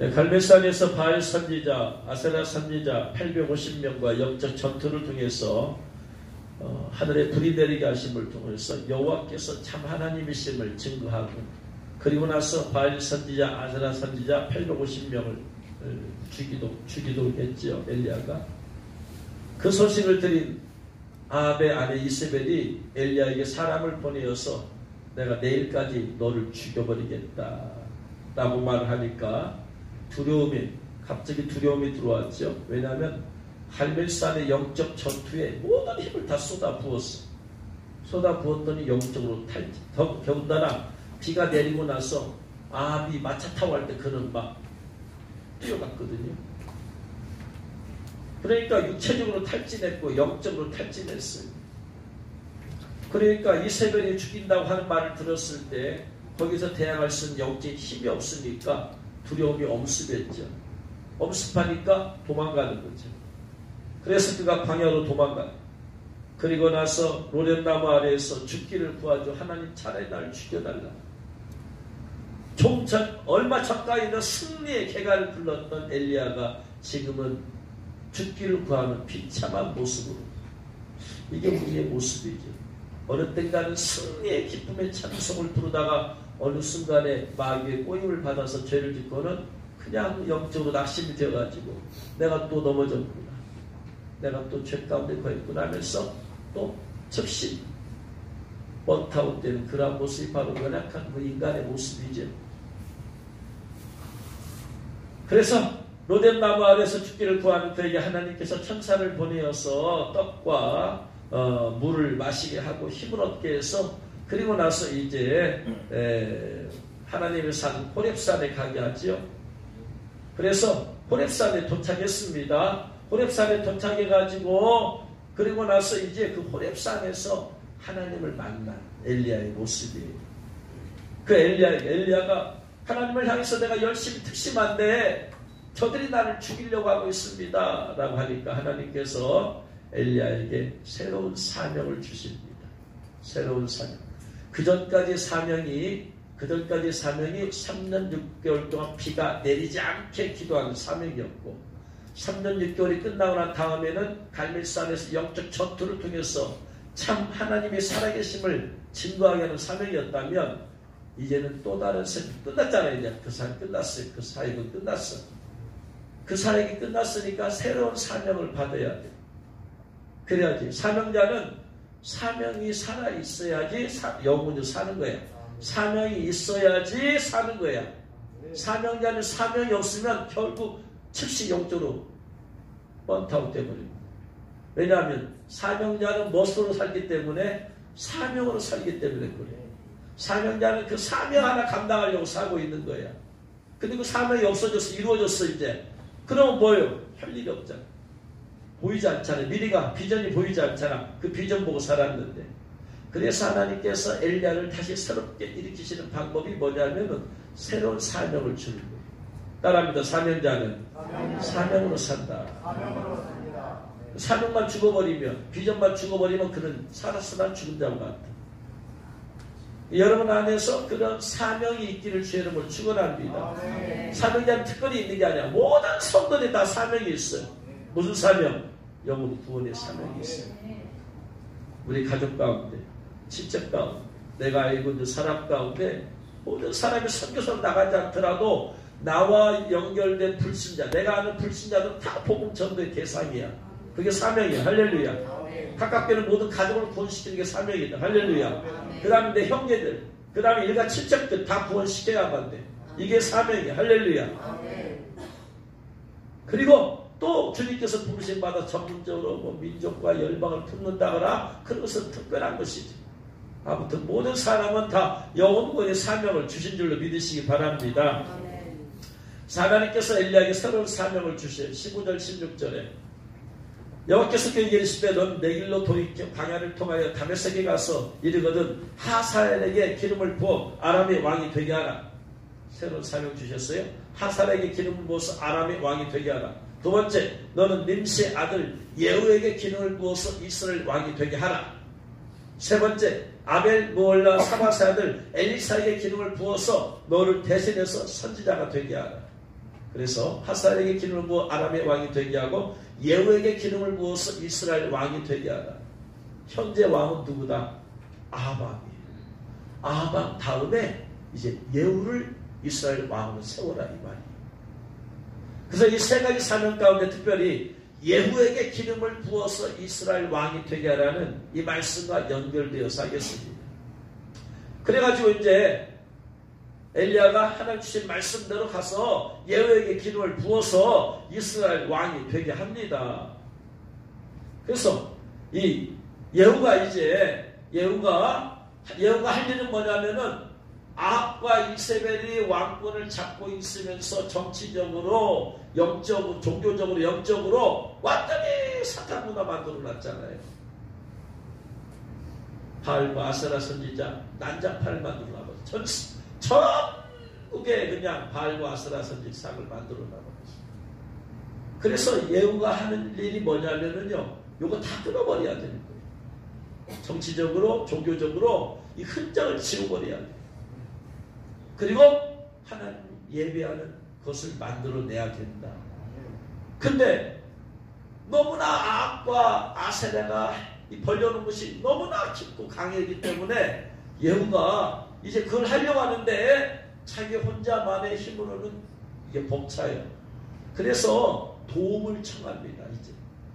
갈멜산에서 바알 선지자, 아세라 선지자 850명과 영적 전투를 통해서 하늘에 불이 내리게 하심을 통해서 여호와께서 참 하나님이심을 증거하고, 그리고 나서 바알 선지자, 아세라 선지자 850명을 죽이도록 했죠. 엘리야가. 그 소식을 들인 아합의 아내 이세벨이 엘리야에게 사람을 보내어서 내가 내일까지 너를 죽여버리겠다 라고 말을 하니까 갑자기 두려움이 들어왔죠. 왜냐하면 갈멜산의 영적 전투에 모든 힘을 다 쏟아부었어. 쏟아부었더니 영적으로 더군다나 비가 내리고 나서 아합이 마차 타고 할 때 그는 막 뛰어갔거든요. 그러니까 육체적으로 탈진했고 영적으로 탈진했어요. 그러니까 이세벨이 죽인다고 하는 말을 들었을 때 거기서 대항할 수 있는 영적인 힘이 없으니까 두려움이 엄습했죠. 엄습하니까 도망가는 거죠. 그래서 그가 광야로 도망가요. 그리고 나서 로뎀나무 아래에서 죽기를 구하죠. 하나님 차라리 날 죽여달라. 얼마 전까지는 승리의 개가를 불렀던 엘리야가 지금은 죽기를 구하는 비참한 모습으로, 이게 우리의 모습이죠. 어느 땐가는 승리의 기쁨의 찬송을 부르다가 어느 순간에 마귀의 꼬임을 받아서 죄를 짓고는 그냥 영적으로 낙심이 되어가지고 내가 또 넘어졌구나, 내가 또 죄 가운데 거했구나 하면서 또 즉시 번타웃되는 그런 모습이 바로 연약한 그 인간의 모습이죠. 그래서 로뎀나무 아래에서 죽기를 구하는 그에게 하나님께서 천사를 보내어서 떡과 물을 마시게 하고 힘을 얻게 해서, 그리고 나서 이제 하나님의 산 호렙산에 가게 하지요. 그래서 호렙산에 도착했습니다. 호렙산에 도착해가지고 그리고 나서 이제 그 호렙산에서 하나님을 만난 엘리야의 모습이에요. 그 엘리야가 하나님을 향해서 내가 열심히 특심한데 저들이 나를 죽이려고 하고 있습니다 라고 하니까 하나님께서 엘리야에게 새로운 사명을 주십니다. 새로운 사명. 그전까지 사명이 3년 6개월 동안 비가 내리지 않게 기도하는 사명이었고, 3년 6개월이 끝나고 난 다음에는 갈멜산에서 영적 전투를 통해서 참 하나님의 살아계심을 증거하게 하는 사명이었다면, 이제는 또 다른 사명이 끝났잖아요. 이제 그 사역이 끝났어요. 그 사역은 끝났어. 그 사역이 끝났으니까 새로운 사명을 받아야 돼. 그래야지. 사명자는 사명이 살아있어야지 영혼이 사는 거야. 사명이 있어야지 사는 거야. 사명자는 사명이 없으면 결국 즉시 영적으로 번타웃 돼버립니다. 왜냐하면 사명자는 멋으로 살기 때문에, 사명으로 살기 때문에 그래. 사명자는 그 사명 하나 감당하려고 살고 있는 거야. 근데 그 사명이 없어져서 이루어졌어 이제. 그러면 뭐예요? 할 일이 없잖아. 보이지 않잖아. 미래가, 비전이 보이지 않잖아. 그 비전 보고 살았는데. 그래서 하나님께서 엘리야를 다시 새롭게 일으키시는 방법이 뭐냐면 새로운 사명을 주는 거예요. 따라합니다. 사명자는 사명으로 산다. 사명만 죽어버리면, 비전만 죽어버리면 그는 살았으나 죽은 자와 같다. 여러분 안에서 그런 사명이 있기를 주의 이름으로 축원합니다. 사명자는 특별히 있는 게 아니라 모든 성도들이 다 사명이 있어요. 무슨 사명? 영혼 구원의 사명이 있어요. 우리 가족 가운데, 친척 가운데, 내가 알고 있는 사람 가운데 모든 사람이 선교사로 나가지 않더라도 나와 연결된 불신자, 내가 아는 불신자들은 다 복음 전도의 대상이야. 그게 사명이야. 할렐루야. 가깝게는 모든 가족을 구원시키는 게 사명이다. 할렐루야. 그 다음에 내 형제들, 그 다음에 일가 친척들 다 구원시켜야만 돼. 이게 사명이야. 할렐루야. 그리고 또 주님께서 부르심받아 전문적으로 뭐 민족과 열방을 품는다거나 그런 것은 특별한 것이지. 아무튼 모든 사람은 다 영혼구원의 사명을 주신 줄로 믿으시기 바랍니다. 하나님께서 엘리야에게 새로운 사명을 주셔요. 15절 16절에 여호와께서 그에게 이르시되 넌 내 길로 돌이켜 광야를 통하여 다메섹에 가서 이르거든 하사엘에게 기름을 부어 아람의 왕이 되게 하라. 새로운 사명 주셨어요. 하사엘에게 기름을 부어서 아람의 왕이 되게 하라. 두 번째, 너는 nim시의 아들 예후에게 기름을 부어서 이스라엘 왕이 되게 하라. 세 번째, 아벨 무올라 사마스의 아들 엘리사에게 기름을 부어서 너를 대신해서 선지자가 되게 하라. 그래서 하사엘에게 기름을 부어 아람의 왕이 되게 하고 예후에게 기름을 부어서 이스라엘 왕이 되게 하라. 현재 왕은 누구다? 아합이에요. 아합 다음에 이제 예후를 이스라엘 왕으로 세워라 이 말이에요. 그래서 이 세 가지 사명 가운데 특별히 예후에게 기름을 부어서 이스라엘 왕이 되게 하라는 이 말씀과 연결되어서 하겠습니다. 그래가지고 이제 엘리야가 하나님 주신 말씀대로 가서 예후에게 기름을 부어서 이스라엘 왕이 되게 합니다. 그래서 이 예후가 할 일은 뭐냐면은 아합과 이세벨이 왕권을 잡고 있으면서 정치적으로, 영적으로, 종교적으로, 영적으로 완전히 사탄 문화 만들어 놨잖아요. 바알과 아세라 선지자 난장판을 만들어 놔버렸어요. 전국에 그냥 바알과 아세라 선지상을 만들어 놔버렸어요. 그래서 예후가 하는 일이 뭐냐면은요, 요거 다 끊어버려야 되는 거예요. 정치적으로, 종교적으로 이 흔적을 지워버려야 돼요. 그리고 하나님 예배하는 것을 만들어내야 된다. 근데 너무나 아합과 아세라가 벌려놓은 것이 너무나 깊고 강했기 때문에 예후가 이제 그걸 하려고 하는데 자기 혼자만의 힘으로는 이게 벅차요. 그래서 도움을 청합니다. 이제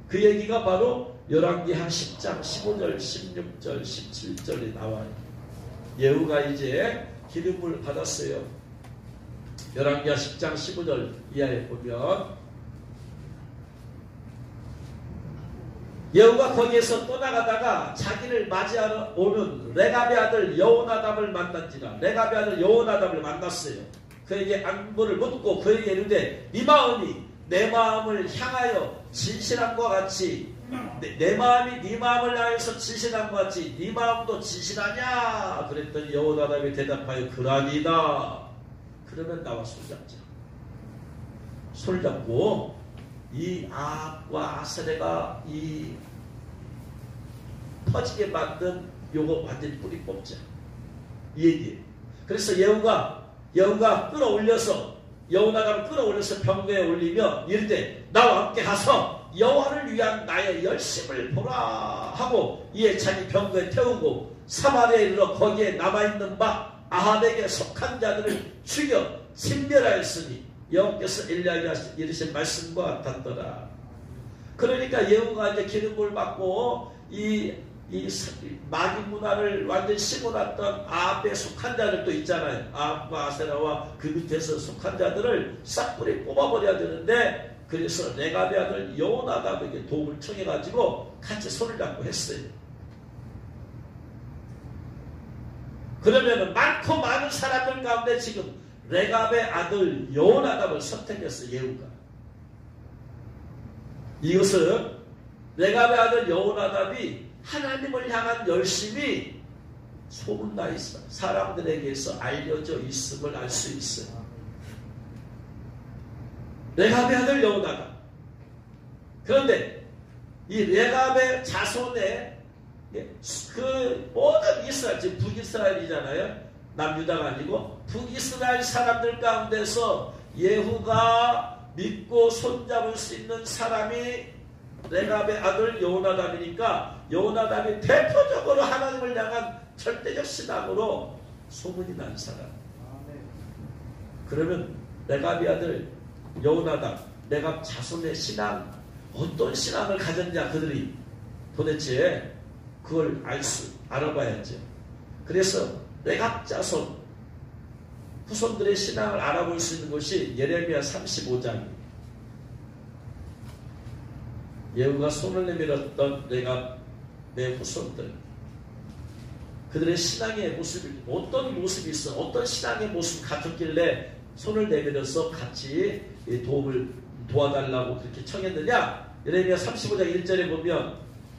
그 얘기가 바로 열왕기하 10장 15절 16절 17절에 나와요. 예후가 이제 기름을 받았어요. 열왕기하 10장 15절 이하에 보면 예후가 거기에서 떠나가다가 자기를 맞이하러 오는 레갑의 아들 여호나답을 만난지라. 레갑의 아들 여호나답을 만났어요. 그에게 안부를 묻고 그에게 이르되 네 마음이 내 마음을 향하여 진실함과 같이 내 마음이 네 마음을 향해서 진실함과 같이 네 마음도 진실하냐? 그랬더니 여호나답이 대답하여 그러하니이다. 그러면 나와 손잡자. 손잡고 이 아합과 아세레가 이 퍼지게 만든 요거 완전히 뿌리 뽑자. 이 얘기예요. 그래서 예후가 끌어올려서 여호나답을 끌어올려서 병거에 올리며 이르되 나와 함께 가서 여호와를 위한 나의 열심을 보라 하고 이에 자기 병거에 태우고 사마리아에 이르러 거기에 남아있는 바 아합에게 속한 자들을 죽여 진멸하였으니 여호와께서 엘리야에게 이르신 말씀과 같았더라. 그러니까 예후가 이제 기름을 받고 이 마귀 문화를 완전히 심어놨던 아합에 속한 자들도 있잖아요. 아합과 아세라와 그 밑에서 속한 자들을 싹 뿌리 뽑아버려야 되는데 그래서 레갑의 아들 여호나답에게 도움을 청해가지고 같이 손을 잡고 했어요. 그러면 많고 많은 사람들 가운데 지금 레갑의 아들 여호나답을 선택했어요. 예후가. 이것은 레갑의 아들 여호나답이 하나님을 향한 열심이 소문나 있어. 사람들에게서 알려져 있음을 알 수 있어요. 레갑의 아들 여호나답. 그런데 이 레갑의 자손의 그 모든 이스라엘, 지금 북이스라엘이잖아요. 남유다가 아니고 북이스라엘 사람들 가운데서 예후가 믿고 손잡을 수 있는 사람이 레갑의 아들 여호나답이니까 여호나답이 대표적으로 하나님을 향한 절대적 신앙으로 소문이 난 사람. 그러면 레갑의 아들 여호나답, 레갑 자손의 신앙, 어떤 신앙을 가졌냐 그들이 도대체 그걸 알아봐야죠. 그래서 레갑 자손 후손들의 신앙을 알아볼 수 있는 것이 예레미야 35장입니다. 예후가 손을 내밀었던 레갑의 후손들, 그들의 신앙의 모습이 어떤 모습이 있어, 어떤 신앙의 모습을 갖췄길래 손을 내밀어서 같이 도와달라고 그렇게 청했느냐? 예레미야 35장 1절에 보면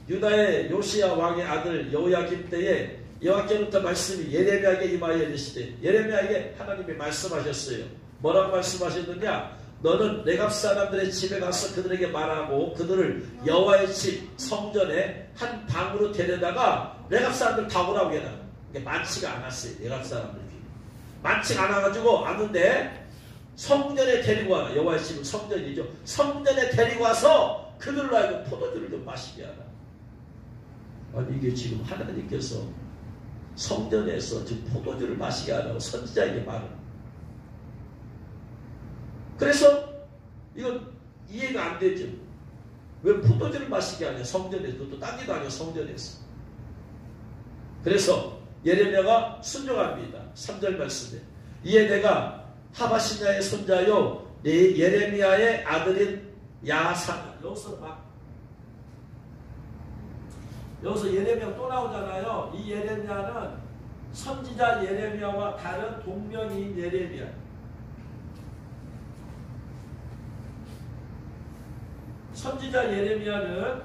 유다의 요시야 왕의 아들 여호야김 때에 여호와께로부터 말씀이 예레미야에게 임하여 이르시되, 예레미야에게 하나님이 말씀하셨어요. 뭐라고 말씀하셨느냐? 너는 레갑 사람들의 집에 가서 그들에게 말하고 그들을 여호와의 집 성전에 한 방으로 데려다가 레갑 사람들 다 오라고 해라. 이게 많지가 않았어요. 레갑 사람들이 많지가 않아가지고 왔는데 성전에 데리고 와라. 여호와의 집은 성전이죠. 성전에 데리고 와서 그들로 하여금 포도주를 좀 마시게 하라. 아니 이게 지금 하나님께서 성전에서 지금 포도주를 마시게 하라고 선지자에게 말을. 그래서 이건 이해가 안 되죠. 왜 포도주를 마시게 하냐. 성전에서. 그것도 딴 데도 아니고 성전에서. 그래서 예레미야가 순종합니다. 3절 말씀에 이에 내가 하바시냐의 손자요 예레미야의 아들인 야산. 여기서 예레미야 또 나오잖아요. 이 예레미야는 선지자 예레미야와 다른 동명이인 예레미야. 선지자 예레미야는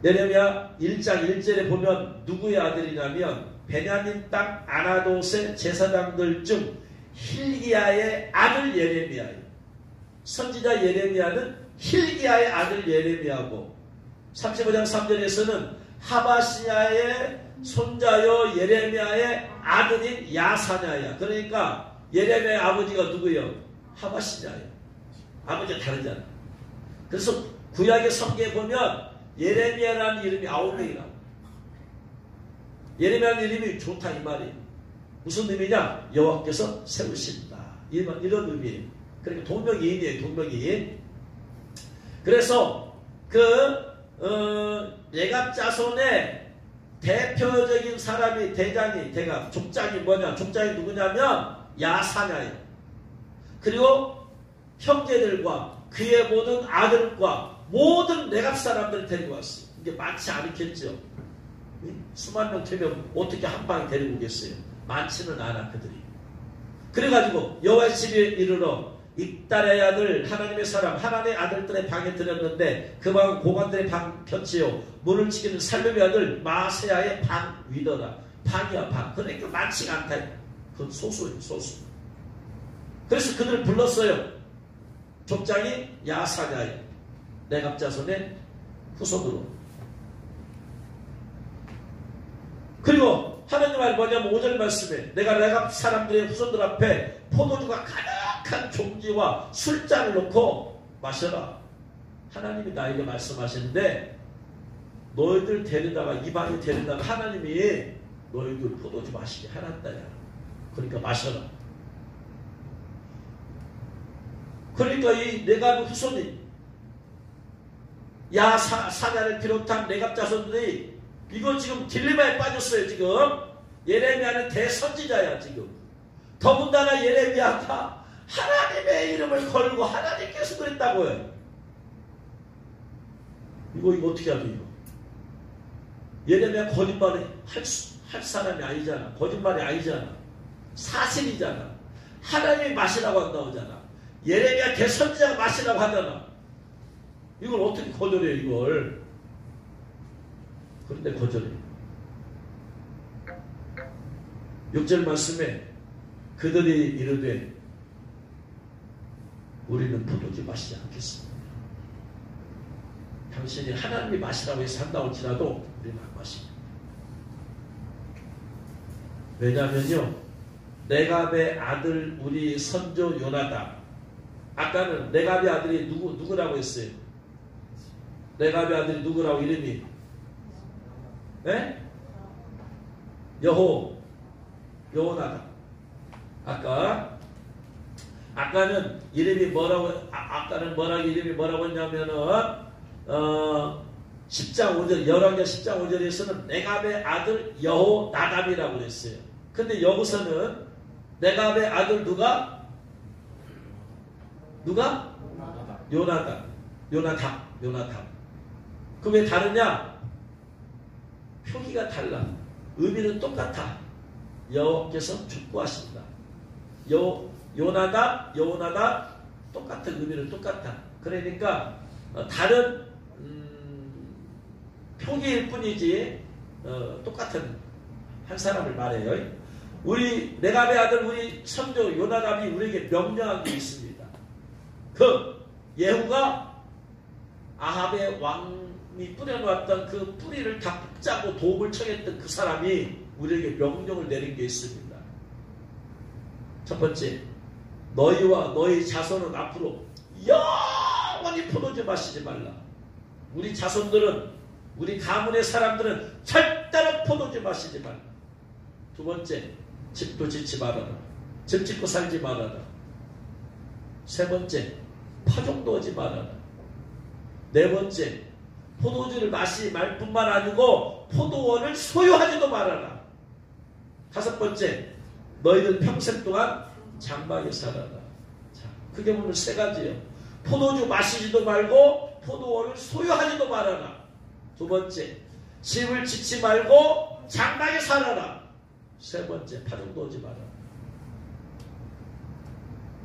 예레미야 1장 1절에 보면 누구의 아들이냐면 베냐민 땅 아나돗의 제사장들 중 힐기야의 아들 예레미야예요. 선지자 예레미야는 힐기야의 아들 예레미야고 35장 3절에서는 하바시야의 손자요 예레미야의 아들인 야사냐야. 그러니까 예레미야의 아버지가 누구예요? 하바시냐예요. 아버지가 다르잖아. 그래서 구약의 성경에 보면 예레미야라는 이름이 9명이라. 예레미야라는 이름이 좋다 이 말이에요. 무슨 의미냐? 여호와께서 세우신다. 이런 의미예요. 그러니까 동명이인이에요. 동명이인. 그래서 예갑 자손의 대표적인 사람이 대장이 족장이 뭐냐? 족장이 누구냐면 야사냐예요. 그리고 형제들과 그의 모든 아들과 모든 레갑 사람들을 데리고 왔어요. 이게 많지 않겠죠. 수만 명 되면 어떻게 한 방에 데리고 오겠어요. 많지는 않아 그들이. 그래가지고 여호와의 집에 이르러 익달의 아들 하나님의 사람 하나님의 아들들의 방에 들였는데 그 방은 고관들의 방 편치요 문을 지키는 살룸의 아들 마세야의 방 위더라. 방이야 방. 그러니까 많지가 않다. 그건 소수예요. 소수. 그래서 그들을 불렀어요. 족장이 야사냐예요. 레갑 자손의 후손으로. 그리고 하나님 말이 뭐냐면 5절 말씀에 내가 레갑 사람들의 후손들 앞에 포도주가 가득한 종지와 술잔을 놓고 마셔라. 하나님이 나에게 말씀하시는데 너희들 데리다가 이방에 데리다가 하나님이 너희들 포도주 마시게 해놨다야. 그러니까 마셔라. 그러니까 이 레갑의 후손이 야사냐를 비롯한 레갑 자손들이 이거 지금 딜레마에 빠졌어요. 지금 예레미야는 대선지자야. 지금 더군다나 예레미야가 하나님의 이름을 걸고 하나님께서 그랬다고요. 이거 어떻게 하죠? 이거 예레미야 거짓말을 할 사람이 아니잖아. 거짓말이 아니잖아. 사실이잖아. 하나님이 마시라고 한다고 하잖아. 예레미야 대선지자가 마시라고 하잖아. 이걸 어떻게 거절해 이걸. 그런데 거절해. 6절 말씀에 그들이 이르되 우리는 포도주 마시지 않겠습니다. 당신이 하나님이 마시라고 해서 한다고 할지라도 우리는 안 마십니다. 왜냐하면요 레갑의 아들 우리 선조 요나단. 아까는 레갑의 아들이 누구라고 했어요? 레갑의 아들이 누구라고 이름이? 네? 여호나단. 아까는 이름이 뭐라고? 아까는 이름이 뭐라고 했냐면은 10장 5절 열왕기하 10장 5절에서는 레갑의 아들 여호나답이라고 그랬어요. 근데 여기서는 레갑의 아들 누가? 요나답. 그 왜 다르냐? 표기가 달라. 의미는 똑같아. 여호와께서 축복하신다. 여호나답 똑같은 의미는 똑같아. 그러니까 다른 표기일 뿐이지 똑같은 한 사람을 말해요. 우리 레갑의 아들 우리 선조 요나답이 우리에게 명령한 게 있습니다. 그 예후가 아합의 왕이 뿌려놓았던 그 뿌리를 다 뽑자고 도움을 청했던 그 사람이 우리에게 명령을 내린 게 있습니다. 첫 번째 너희와 너희 자손은 앞으로 영원히 포도주 마시지 말라. 우리 자손들은, 우리 가문의 사람들은 절대로 포도주 마시지 말라. 두 번째, 집도 짓지 말아라. 집 짓고 살지 말아라. 세 번째, 파종도 하지 말아라. 네 번째, 포도주를 마시지 말 뿐만 아니고 포도원을 소유하지도 말아라. 다섯 번째, 너희들 평생 동안 장막에 살아라. 자, 그게 오늘 세 가지예요. 포도주 마시지도 말고 포도원을 소유하지도 말아라. 두 번째, 집을 짓지 말고 장막에 살아라. 세 번째, 파종도 하지 말아라.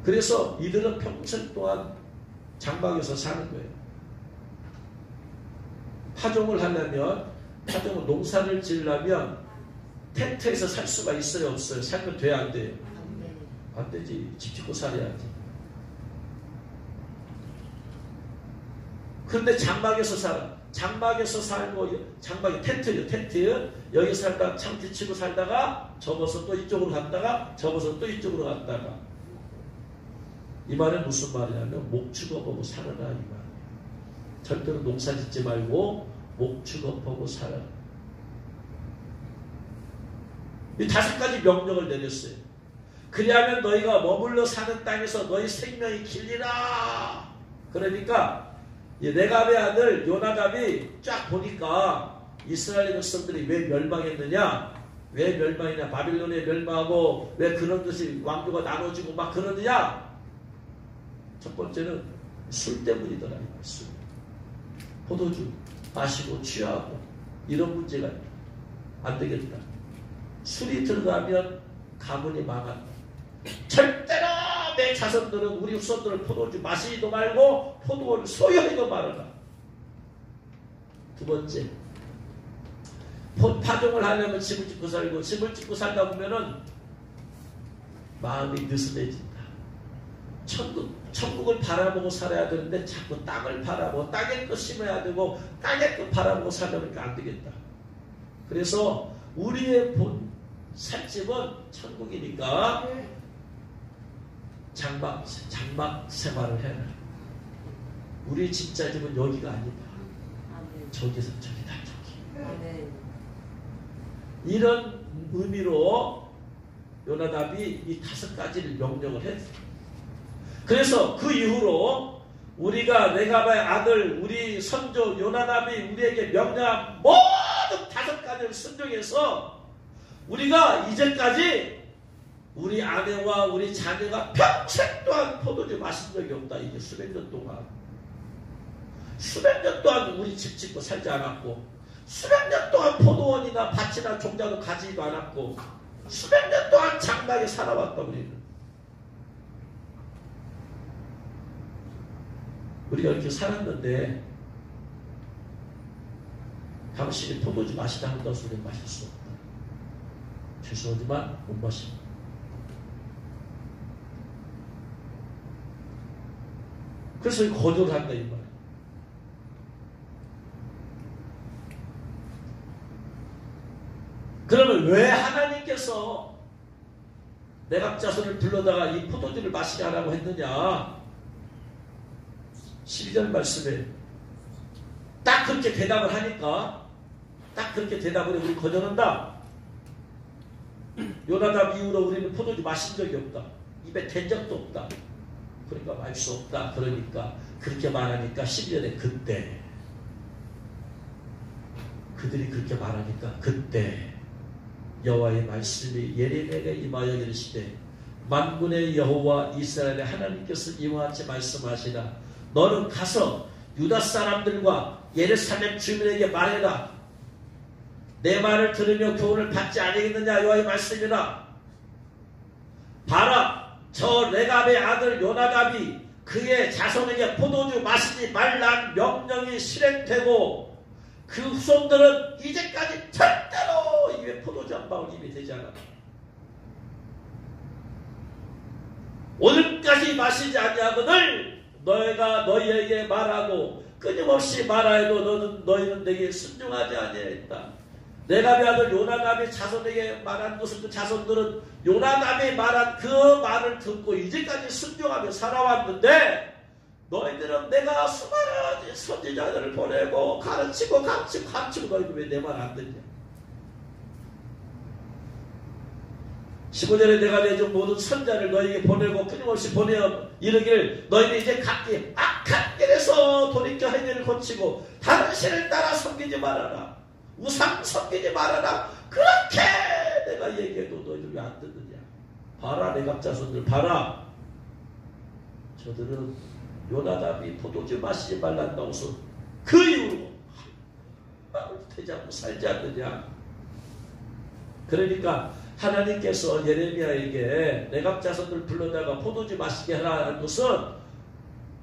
그래서 이들은 평생 동안 장막에서 사는 거예요. 파종을 하려면, 파종을 농사를 지으려면 텐트에서 살 수가 있어요, 없어요? 살면 돼야 안 돼요? 안 되지. 집 짓고 살아야지. 그런데 장막에서 살아. 장막에서 살고, 장막이 텐트예요, 텐트. 여기 살다가 창지 치고 살다가 접어서 또 이쪽으로 갔다가 접어서 또 이쪽으로 갔다가. 이 말은 무슨 말이냐면 목축업하고 살아라 이 말이에요. 절대로 농사 짓지 말고 목축업하고 살아라. 이 다섯 가지 명령을 내렸어요. 그리하면 너희가 머물러 사는 땅에서 너희 생명이 길리라. 그러니까 레갑의 아들 요나답이 쫙 보니까 이스라엘 백성들이 왜 멸망했느냐, 왜 멸망이냐, 바빌론에 멸망하고 왜 그런 듯이 왕조가 나눠지고 막 그러느냐. 첫 번째는 술 때문이더라. 술. 포도주 마시고 취하고 이런 문제가 안 되겠다. 술이 들어가면 가문이 망한다. 절대로 내 자손들은, 우리 후손들은 포도주 마시지도 말고 포도원을 소유하지도 말아라. 두 번째, 파종을 하려면 집을 짓고 살고, 집을 짓고 살다 보면은 마음이 느슨해진다. 천국을 바라보고 살아야 되는데 자꾸 땅을 바라보고 땅에 거 심어야 되고 땅에 거 바라보고 살려니까 안 되겠다. 그래서 우리의 본 살집은 천국이니까 장막 생활을 해라. 우리 진짜 집은 여기가 아니다. 저기서 저기다 저기. 이런 의미로 요나답이 이 다섯 가지를 명령을 했어요. 그래서 그 이후로 우리가 레갑의 아들 우리 선조 요나답이 우리에게 명령한 모든 다섯 가지를 순종해서 우리가 이제까지 우리 아내와 우리 자녀가 평생 동안 포도주 마신 적이 없다. 이게 수백 년 동안. 수백 년 동안 우리 집 짓고 살지 않았고, 수백 년 동안 포도원이나 밭이나 종자도 가지도 않았고, 수백 년 동안 장막에 살아왔다. 우리가 이렇게 살았는데 당신이 포도주 마시다 한다고 소리 마실 수 없다. 죄송하지만 못 마십니다. 그래서 거절을 한다 이 말이에요. 그러면 왜 하나님께서 레갑 자손을 불러다가 이 포도주를 마시게 하라고 했느냐? 12절 말씀에 딱 그렇게 대답을 하니까, 딱 그렇게 대답을 해. 우리 거절한다. 요나답 이후로 우리는 포도주 마신 적이 없다. 입에 댄 적도 없다. 그러니까 마실 수 없다. 그러니까 그렇게 말하니까 12절에 그때, 그들이 그렇게 말하니까 그때 여호와의 말씀이 예레미야에게 임하여 이르시되, 만군의 여호와 이스라엘의 하나님께서 이와 같이 말씀하시라. 너는 가서 유다 사람들과 예루살렘 주민에게 말해라. 내 말을 들으며 교훈을 받지 아니겠느냐. 여호와의 말씀이라. 봐라, 저 레갑의 아들 요나답이 그의 자손에게 포도주 마시지 말란 명령이 실행되고 그 후손들은 이제까지 절대로 입에 포도주 한 방울 입에 대지 않았다. 오늘까지 마시지 아니하거늘 너희가 너희에게 말하고 끊임없이 말하여도 너희는 내게 순종하지 아니하였다. 레갑의 아들 요나답의 자손에게 말한 것을 그 자손들은 요나답이 말한 그 말을 듣고 이제까지 순종하며 살아왔는데 너희들은 내가 수많은 선지자들을 보내고 가르치고 너희들 왜 내 말 안 듣냐. 15절에 내가 내준 모든 선자를 너희에게 보내고 끊임없이 보내어 이르기를 너희는 이제 각기 악한 길에서 돌이켜 행위를 고치고 다른 신을 따라 섬기지 말아라. 우상 섬기지 말아라. 그렇게 내가 얘기해도 너희들 왜 안 듣느냐. 봐라 레갑 자손들 봐라. 저들은 요나답이 포도주 마시지 말란다고 해서 그 이후로 한마디도 되지 않고 살지 않느냐. 그러니까 하나님께서 예레미야에게 레갑 자손들 불러다가 포도주 마시게 하라는 것은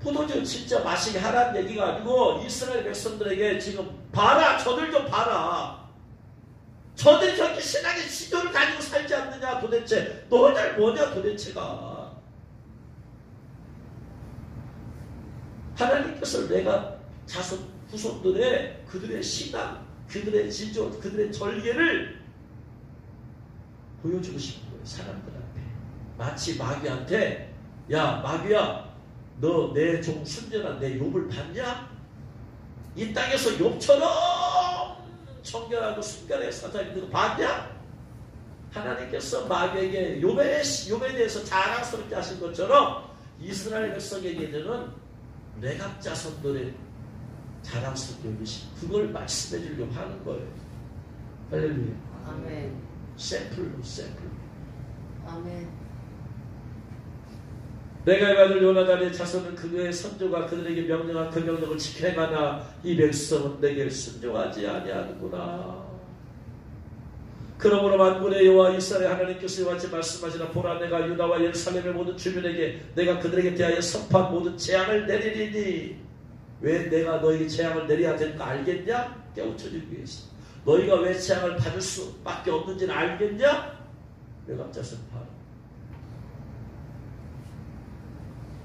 포도주 진짜 마시게 하라는 얘기가 아니고 이스라엘 백성들에게 지금 봐라 저들 좀 봐라. 저들이 저렇게 신앙의 지도를 가지고 살지 않느냐. 도대체 너희들 뭐냐 도대체가. 하나님께서 내가 자손 후손들의 그들의 신앙 그들의 지조 그들의 절개를 보여주고 싶은 거예요. 사람들 앞에. 마치 마귀한테 야 마귀야 너 내 종 순전한 내 욥을 봤냐? 이 땅에서 욥처럼 청결하고 순결하게 사는 거 봤냐? 하나님께서 마귀에게 욥에 대해서 자랑스럽게 하신 것처럼 이스라엘 백성에게는 레갑 자손들의 자랑스럽게 여기신 그걸 말씀해 주려고 하는 거예요. 할렐루야. 아멘. 샘플로. 아멘. 레갑의 아들 요나단의 자손은 그의 선조가 그들에게 명령한 그 명령을 지켜 행하나 이 백성은 내게 순종하지 아니하는구나. 그러므로 만군의 여호와 이스라엘 하나님께서 이와 같이 말씀하시나 보라 내가 유다와 예루살렘의 모든 주민에게 내가 그들에게 대하여 선포한 모든 재앙을 내리리니. 왜 내가 너에게 재앙을 내려야 되는가 알겠냐? 깨우쳐주기 위해서. 너희가 왜 재앙을 받을 수밖에 없는지는 알겠냐? 레갑 자손 봐라.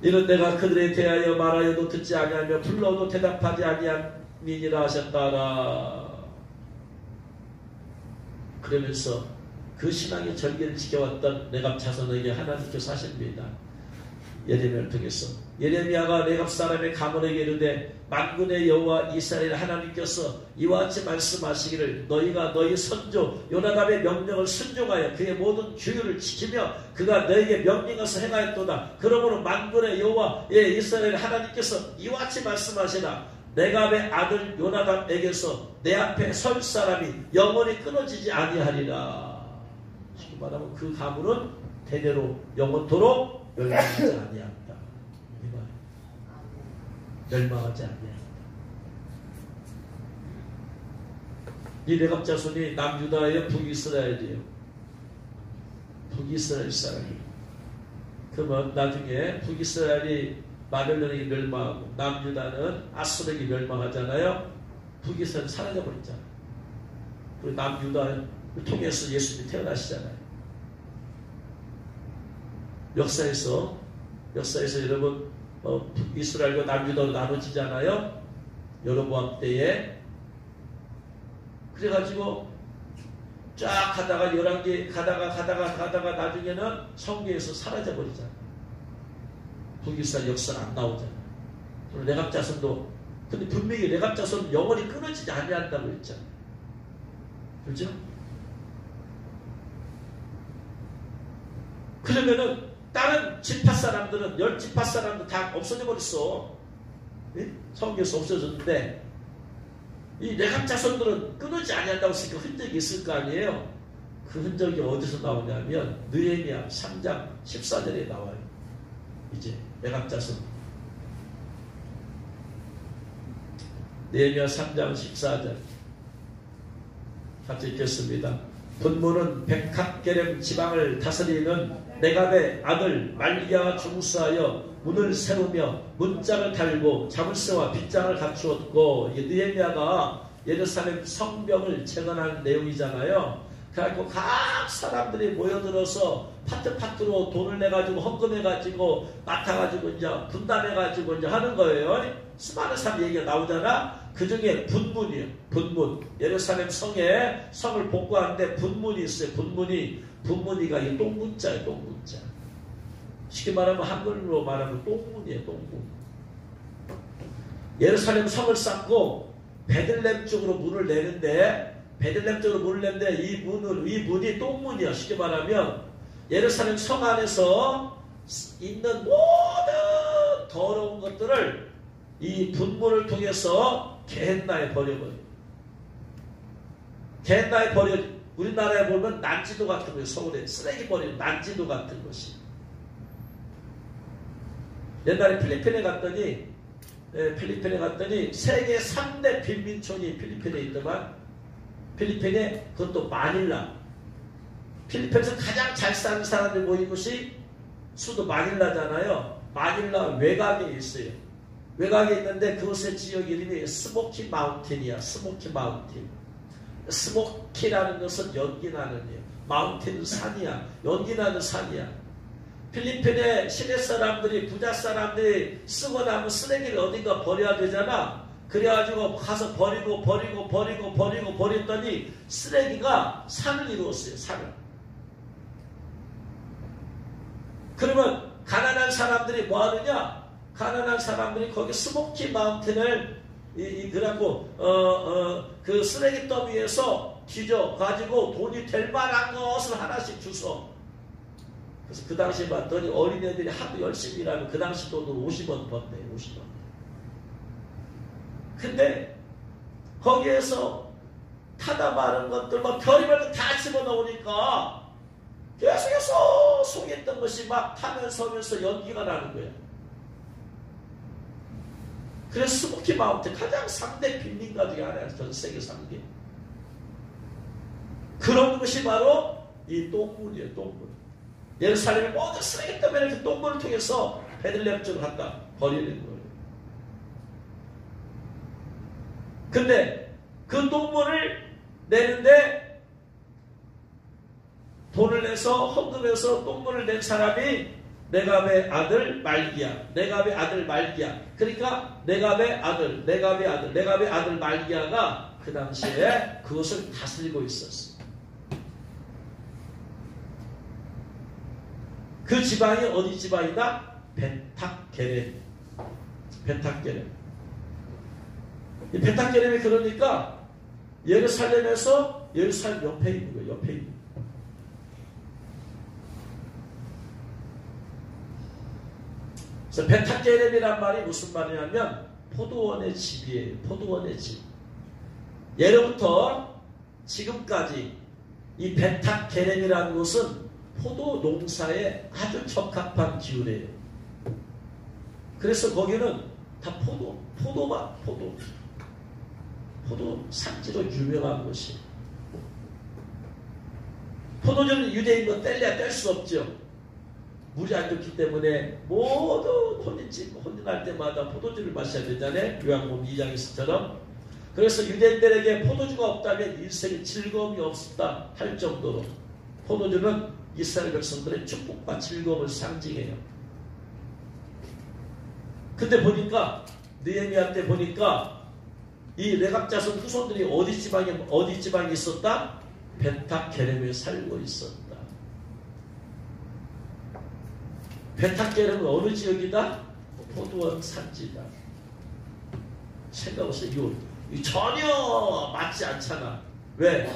이는 내가 그들에 대하여 말하여도 듣지 아니하며 불러도 대답하지 아니함이니라 하셨다라. 그러면서 그 신앙의 절개를 지켜왔던 레갑 자손에게 하나님께서 하십니다. 예레미야를 통해서 예레미야가 레갑 사람의 가문에게 이르되 만군의 여호와 이스라엘 하나님께서 이와 같이 말씀하시기를 너희가 너희 선조 요나답의 명령을 순종하여 그의 모든 규율을 지키며 그가 너희에게 명령해서 행하였도다. 그러므로 만군의 여호와 이스라엘 하나님께서 이와 같이 말씀하시나 레갑의 아들 요나답에게서 내 앞에 설 사람이 영원히 끊어지지 아니하리라. 쉽게 말하면 그 가문은 대대로 영원토록 멸망하지 아니한다. 멸망하지 아니한다. 이 레갑 자손이 남유다의 북이스라엘이에요. 북이스라엘 사람이. 그러면 나중에 북이스라엘이 바벨론에게 멸망하고 남유다는 아수르에게 멸망하잖아요. 북이스라엘은 사라져버렸잖아요. 그리고 남유다를 통해서 예수님이 태어나시잖아요. 역사에서 여러분 이스라엘과 남유다로 나눠지잖아요. 여로보암 때에. 그래가지고 쫙 가다가 11개 가다가 나중에는 성계에서 사라져버리잖아요. 북이스라엘 역사는 안 나오잖아요. 그리고 레갑 자손도 근데 분명히 레갑 자손은 영원히 끊어지지 아니한다고 했잖아요. 그렇죠? 그러면은 다른 지파 사람들은 10지파 사람들 다 없어져 버렸어. 예? 성경에서 없어졌는데 이 레갑 자손들은 끊어지 아니한다고 했으니까 흔적이 있을 거 아니에요. 그 흔적이 어디서 나오냐면 느헤미야 3장 14절에 나와요. 이제 레갑 자손 느헤미야 3장 14절 같이 읽겠습니다. 분모는 백합계렘 지방을 다스리는 레갑의 아들 말기야가 중수하여 문을 세우며 문짝을 달고 자물쇠와 빗장을 갖추었고, 이게 느헤미야가 예루살렘 성벽을 재건한 내용이잖아요. 그래갖고 각 사람들이 모여들어서 파트로 돈을 내가지고 헌금해가지고 맡아가지고 이제 분담해가지고 이제 하는 거예요. 수많은 사람 얘기가 나오잖아. 그 중에 분문이에요. 분문. 예루살렘 성을 복구하는데 분문이 있어요. 분문이가 이 똥문자예요. 똥문자. 쉽게 말하면 한글로 말하면 똥문이에요. 똥문. 예루살렘 성을 쌓고 베들레헴 쪽으로 문을 내는데 이 문이 똥문이야. 쉽게 말하면 예루살렘 성 안에서 있는 모든 더러운 것들을 이 분문을 통해서 게헨나에 버려버려. 게헨나에 버려. 우리나라에 보면 난지도 같은 거예요. 서울에 쓰레기 버리는 난지도 같은 것이. 옛날에 필리핀에 갔더니 세계 3대 빈민촌이 필리핀에 있더만. 필리핀에 그것도 마닐라. 필리핀에서 가장 잘 사는 사람들 모인 곳이 수도 마닐라잖아요. 마닐라 외곽에 있어요. 외곽에 있는데 그곳의 지역 이름이 스모키 마운틴이야. 스모키 마운틴. 스모키라는 것은 연기나는 이에요. 마운틴은 산이야. 연기나는 산이야. 필리핀의 시내 사람들이 부자 사람들이 쓰고 남은 쓰레기를 어딘가 버려야 되잖아. 그래가지고 가서 버리더니 쓰레기가 산을 이루었어요. 산을. 그러면 가난한 사람들이 뭐 하느냐? 가난한 사람들이 거기 스모키 마운틴을 그래갖고 그 쓰레기 더미에서 뒤져가지고 돈이 될 만한 것을 하나씩 주워. 그래서 그 당시에 봤더니 어린애들이 하도 열심히 일하면 그 당시 돈으로 50원 번대. 50원. 근데 거기에서 타다 마른 것들 막 별의별 다 집어넣으니까 계속해서 속에 있던 것이 막 타면서 연기가 나는 거야. 그래서 스모키 마운틴 가장 3대 빈민가 중에 하나야. 전 세계 3개. 그런 것이 바로 이 똥문이에요. 똥문. 예루살렘의 모든 쓰레기 때문에 그 똥문을 통해서 베들레헴 쪽으로 갖다 버리는 거예요. 근데 그 똥문을 내는데 돈을 내서 헌금해서 똥문을 낸 사람이 네갑의 아들 말기야. 그러니까 네갑의 아들 말기야가 그 당시에 그것을 다스리고 있었어. 그 지방이 어디 지방이다? 벤탁게렘. 이 벤탁게렘이 그러니까 예루살렘 옆에 있는 거예요. 옆에 있는 거예요. 그래서 벤탁게렘이란 말이 무슨 말이냐면 포도원의 집이에요. 포도원의 집. 예로부터 지금까지 이 벤탁게렘이라는 곳은 포도 농사에 아주 적합한 기후래요. 그래서 거기는 다 포도 산지로 유명한 곳이에요. 포도주는 유대인도 뗄 수 없죠. 물이 안 좋기 때문에 모두 혼인할 때마다 포도주를 마셔야 되잖아요. 요한복음 2장에서처럼. 그래서 유대인들에게 포도주가 없다면 인생에 즐거움이 없었다 할 정도로 포도주는 이스라엘 백성들의 축복과 즐거움을 상징해요. 근데 보니까 느헤미야 때 보니까 이 레갑 자손 후손들이 어디 지방에 있었다? 벤탁게렘에 살고 있었다. 벤탁게렘은 어느 지역이다? 포도원 산지다. 생각해보세요. 이거 전혀 맞지 않잖아. 왜?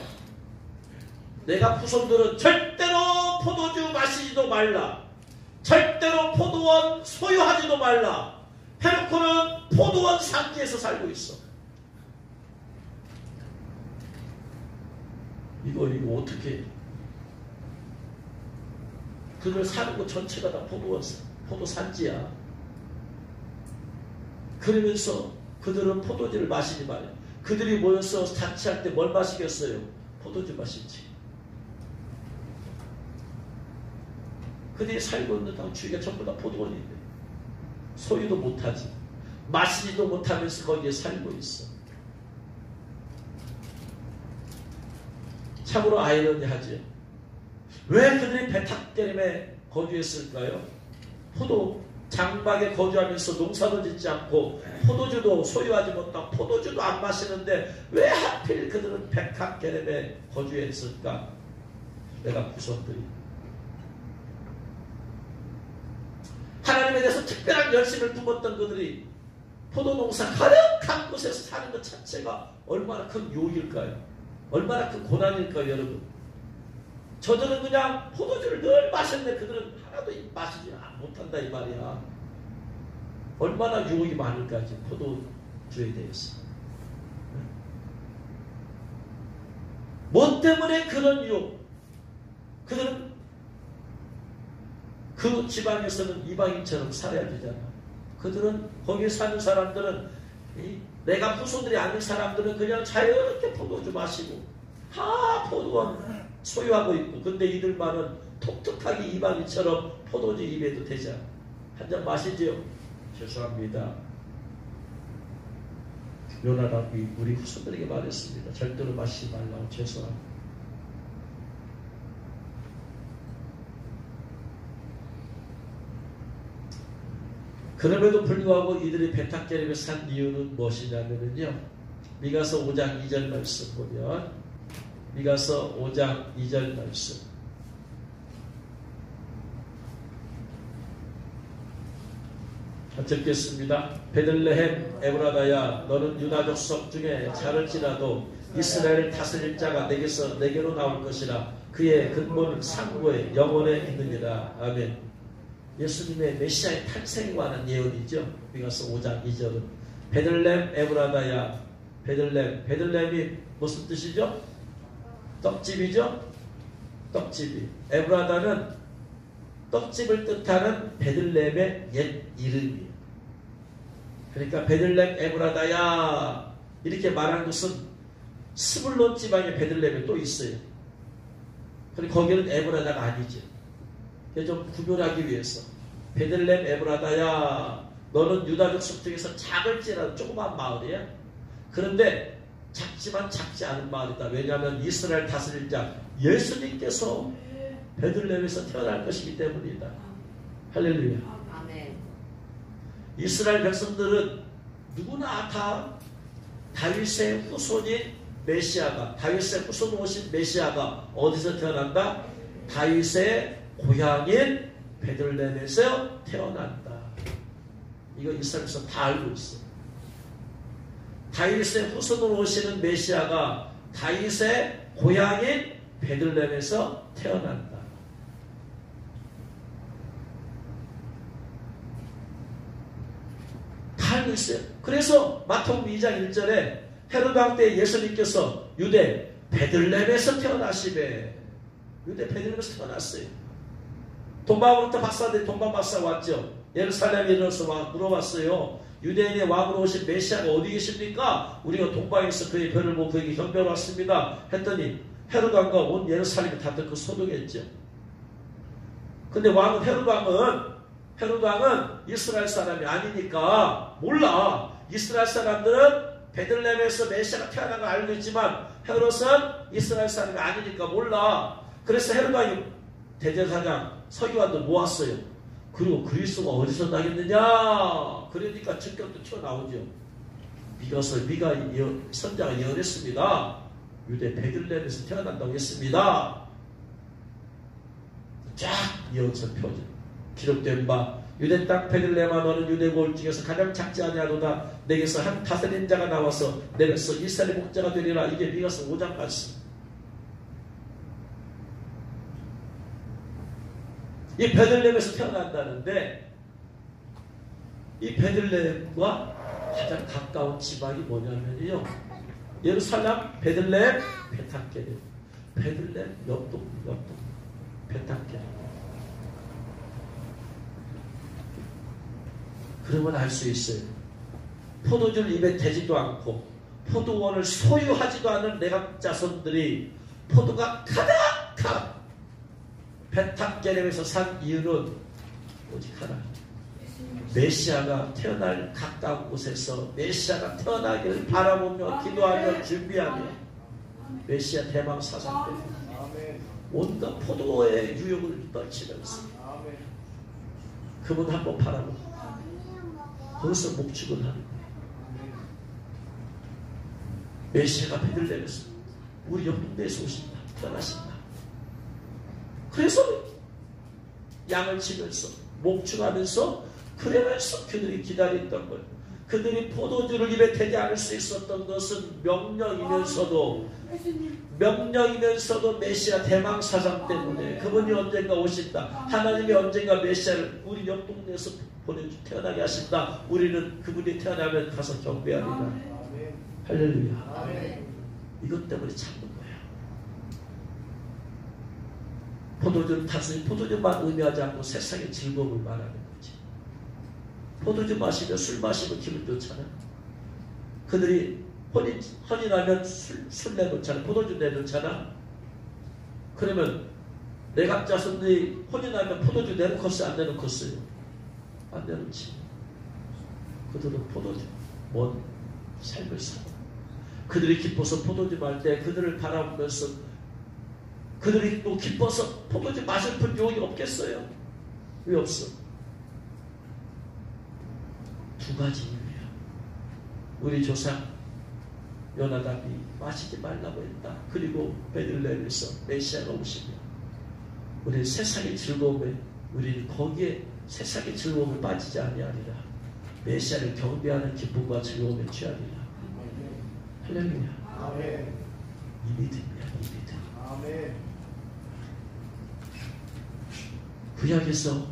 내가 후손들은 절대로 포도주 마시지도 말라. 절대로 포도원 소유하지도 말라. 해놓고는 포도원 산지에서 살고 있어. 이거 어떻게 해? 그들 사는 곳 전체가 다 포도 산지야. 그러면서 그들은 포도주를 마시지 말아요. 그들이 모여서 자취할 때 뭘 마시겠어요? 포도주 마시지. 그들이 살고 있는 당 주위가 전부 다 포도원인데 소유도 못하지. 마시지도 못하면서 거기에 살고 있어. 참으로 아이러니하죠. 왜 그들이 베탁게림에 거주했을까요? 포도 장막에 거주하면서 농사도 짓지 않고 포도주도 소유하지 못하고 포도주도 안 마시는데 왜 하필 그들은 베탁게림에 거주했을까? 내가 후손들이 하나님에 대해서 특별한 열심을 품었던 그들이 포도농사 가득한 곳에서 사는 것 자체가 얼마나 큰 요일까요? 얼마나 큰 고난일까요, 여러분? 저들은 그냥 포도주를 늘 마셨는데 그들은 하나도 마시지 못한다 이 말이야. 얼마나 유혹이 많을까 지금 포도주에 대해서. 뭐 때문에 그런 유혹? 그들은 그 지방에서는 이방인처럼 살아야 되잖아. 그들은 거기에 사는 사람들은 내가 후손들이 아닌 사람들은 그냥 자유롭게 포도주 마시고 다 포도원 소유하고 있고 근데 이들만은 독특하게 이방인처럼 포도주 입에도 되지 않아. 한 잔 마시지요? 죄송합니다. 요나답이 우리 후손들에게 말했습니다. 절대로 마시지 말라고. 죄송합니다. 그럼에도 불구하고 이들이 베탁게림에 산 이유는 무엇이냐면요. 미가서 5장 2절 말씀 보면 미가서 5장 2절 말씀 듣겠습니다. 베들레헴 에브라다야 너는 유다 족속 중에 자를지라도 이스라엘을 다스릴 자가 내게로 나올 것이라 그의 근본은 상고에 영원에 있느니라. 아멘. 예수님의 메시아의 탄생에 관한 예언이죠. 미가서 5장 2절은 베들레헴 에브라다야 베들레헴이 무슨 뜻이죠? 떡집이죠? 떡집이. 에브라다는 떡집을 뜻하는 베들레헴의 옛 이름이에요. 그러니까 베들레헴 에브라다야 이렇게 말한 것은 스불론 지방의 베들레헴에 또 있어요. 그리고 거기는 에브라다가 아니죠. 좀 구별하기 위해서 베들레헴 에브라다야 너는 유다 족속 중에서 작을지라도 조그만 마을이야. 그런데 작지만 작지 않은 마을이다. 왜냐하면 이스라엘 다스릴 자 예수님께서 베들레헴에서 태어날 것이기 때문이다. 할렐루야. 아멘. 이스라엘 백성들은 누구나 다 다윗의 후손인 메시아가 다윗의 후손 오신 메시아가 어디서 태어난다? 다윗의 고향인 베들레헴에서 태어난다. 이거 이스라엘에서 다 알고 있어. 다윗의 후손으로 오시는 메시아가 다윗의 고향인 베들레헴에서 태어난다. 다 알고 있어요. 그래서 마태복음 2장 1절에 헤로드 왕 때 예수님께서 유대 베들레헴에서 태어나시되 유대 베들레헴에서 태어났어요. 동방으로부터 박사들이 동방 박사가 왔죠. 예루살렘에 이르러서 물어봤어요. 유대인의 왕으로 오신 메시아가 어디 계십니까? 우리가 동방에서 그의 별을 보고 그에게 경배하러 왔습니다. 했더니 헤로드 왕과 온 예루살렘이 다 듣고 소동했죠. 근데 헤로드 왕은 이스라엘 사람이 아니니까 몰라. 이스라엘 사람들은 베들레헴에서 메시아가 태어난 걸 알고 있지만 헤롯은 이스라엘 사람이 아니니까 몰라. 그래서 헤로드 왕이 대제사장 서기관들 모았어요. 그리고 그리스도가 어디서 나겠느냐? 그러니까 즉격도 튀어나오죠. 미가 선자가 예언했습니다. 유대 베들레헴에서 태어난다고 했습니다. 쫙 예언서 펴져. 기록된 바 유대 땅 베들레헴아 너는 유대 고을 중에서 가장 작지 아니하도다. 내게서 한 다스린 자가 나와서 내게서 이스라엘의 목자가 되리라. 이게 미가서 5장 말씀. 이 베들레헴에서 태어난다는데 이 베들레헴과 가장 가까운 지방이 뭐냐면요. 예루살렘, 베들레헴, 베탁게림. 베들레헴 옆동, 베탁게림. 그러면 알 수 있어요. 포도주를 입에 대지도 않고 포도원을 소유하지도 않은 내각 자손들이 포도가 가득한 베탁게림에서 산 이유는 오직 하나. 메시아가 태어날 가까운 곳에서 메시아가 태어나기를 바라보며 기도하며 준비하며 메시아 대망 사상 때문에 온갖 포도의 유혹을 떨치면서 그분 한번 바라보고 거기서 목축을 하는 거예요. 메시아가 베들레헴에서 우리 옆 동네에서 오신다. 떠나신다. 그래서 양을 치면서 목축하면서 그러면서 그들이 기다렸던 것, 그들이 포도주를 입에 대지 않을 수 있었던 것은 명령이면서도 메시아 대망 사상 때문에 그분이 언젠가 오신다. 하나님이 언젠가 메시아를 우리 옆 동네에서 태어나게 하신다. 우리는 그분이 태어나면 가서 경배하리라. 할렐루야. 이것 때문에 참는 거예요. 포도주는 단순히 포도주만 의미하지 않고 세상의 즐거움을 말하는 거지. 포도주 마시면 술 마시면 기분 좋잖아. 그들이 혼인하면 술 내놓잖아. 포도주 내놓잖아. 그러면 내각 자손들이 혼인하면 포도주 내놓겠어요? 안 내놓겠어요? 안 내놓지. 그들은 포도주 뭔 삶을 살아. 그들이 기뻐서 포도주 말 때 그들을 바라보면서 그들이 또 기뻐서 포도주 마실 분 유혹이 없겠어요? 왜 없어? 두 가지 이유예요. 우리 조상 요나답이 마시지 말라고 했다. 그리고 베들레헴에서 메시아가 오시며 우리 세상의 즐거움에 우리는 거기에 세상의 즐거움을 빠지지 아니하리라. 메시아를 경배하는 기쁨과 즐거움에 취하리라. 할렐루야. 아멘. 이 믿음이야, 이 믿음. 아멘. 구약에서